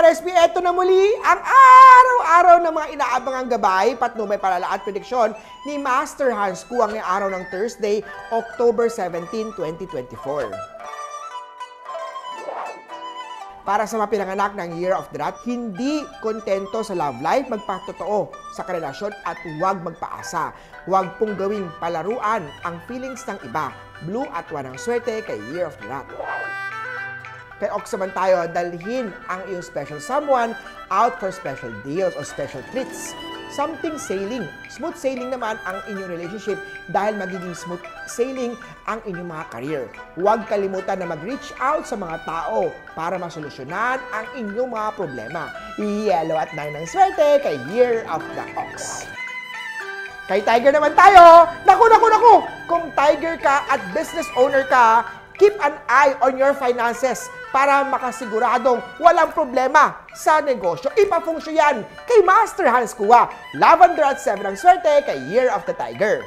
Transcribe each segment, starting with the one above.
ka-RSP, eto na muli ang araw-araw ng mga inaabangang gabay, patnubay, palala at prediksyon ni Master Hans Kua ngayong araw ng Thursday, October 17, 2024. Para sa mga pinanganak ng Year of the Rat, hindi kontento sa love life, magpatotoo sa karelasyon at huwag magpaasa. Huwag pong gawing palaruan ang feelings ng iba. Blue at wanang swerte kay Year of the Rat. Kay Ox naman tayo, dalhin ang iyong special someone out for special deals or special treats. Something sailing. Smooth sailing naman ang inyong relationship dahil magiging smooth sailing ang inyong mga career. Huwag kalimutan na mag-reach out sa mga tao para masolusyonan ang inyong mga problema. Yellow at 9 ng swerte kay Year of the Ox. Kay Tiger naman tayo, naku! Kung Tiger ka at business owner ka, keep an eye on your finances para makasiguradong walang problema sa negosyo. Ipa-function yan kay Master Hans Kua. Lavender at 7 ang swerte kay Year of the Tiger.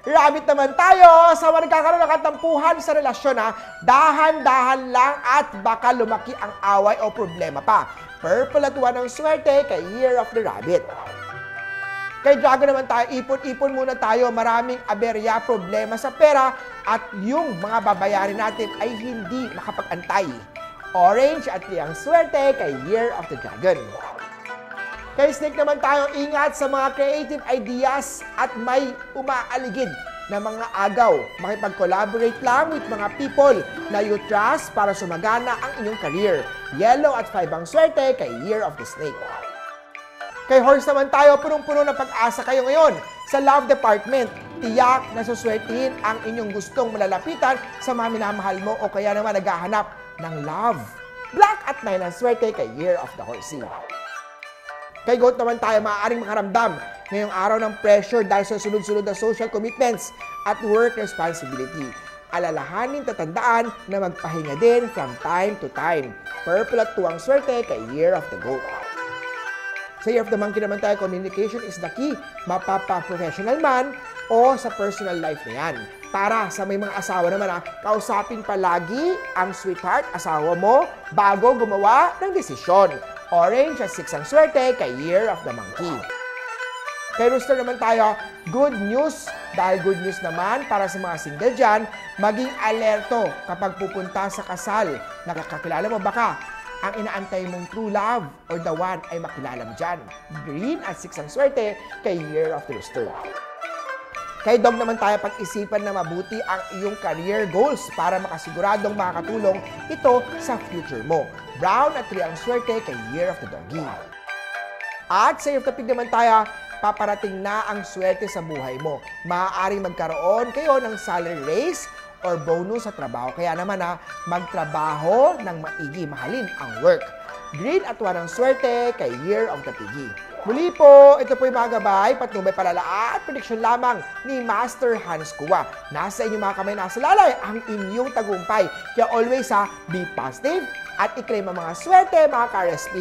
Rabbit naman tayo, sa mga nagkakaroon ng katampuhan sa relasyon dahan-dahan lang at baka lumaki ang away o problema pa. Purple at 1 ang swerte kay Year of the Rabbit. Kay Dragon naman tayo, ipon-ipon muna tayo. Maraming aberya, problema sa pera at yung mga babayarin natin ay hindi makapag-antay. Orange at ang swerte kay Year of the Dragon. Kay Snake naman tayo, ingat sa mga creative ideas at may umaaligid na mga agaw. Makipag-collaborate lang with mga people na you trust para sumagana ang inyong career. Yellow at 5 ang swerte kay Year of the Snake. Kay Horse naman tayo, punong-puno ng pag-asa kayo ngayon sa love department. Tiyak na suswertihin ang inyong gustong malalapitan sa mga minamahal mo o kaya naman naghahanap ng love. Black at 9 ang swerte kay Year of the Horsey. Kay Goat naman tayo, maaaring makaramdam ngayong araw ng pressure dahil sa sunod-sunod na social commitments at work responsibility. Alalahanin, tatandaan na magpahinga din from time to time. Purple at 2 ang swerte kay Year of the Goat. Sa Year of the Monkey naman tayo, communication is the key. Mapapa-professional man o sa personal life na yan. Para sa may mga asawa naman, kausapin palagi ang sweetheart, asawa mo, bago gumawa ng desisyon. Orange at 6 ang swerte kay Year of the Monkey. Kay Rooster naman tayo, good news. Dahil good news naman para sa mga single dyan, maging alerto kapag pupunta sa kasal. Nakakakilala mo baka ang inaantay mong true love or the one ay makilala mo dyan. Green at 6 ang swerte kay Year of the Rooster. Kay Dog naman tayo, pag-isipan na mabuti ang iyong career goals para makasiguradong makakatulong ito sa future mo. Brown at 3 ang swerte kay Year of the Doggy. At sa Year of the Pig naman tayo, paparating na ang swerte sa buhay mo. Maaaring magkaroon kayo ng salary raise or bonus sa trabaho. Kaya naman magtrabaho ng maigi, mahalin ang work. Green at 1 ang swerte kay Year of the Piggy. Muli po, ito po yung mga gabay, patnubay, palala at prediksyon lamang ni Master Hans Kua. Nasa inyong mga kamay, nasa lalay ang inyong tagumpay. Kaya always be positive at i-claim ang mga swerte, mga ka-RSP.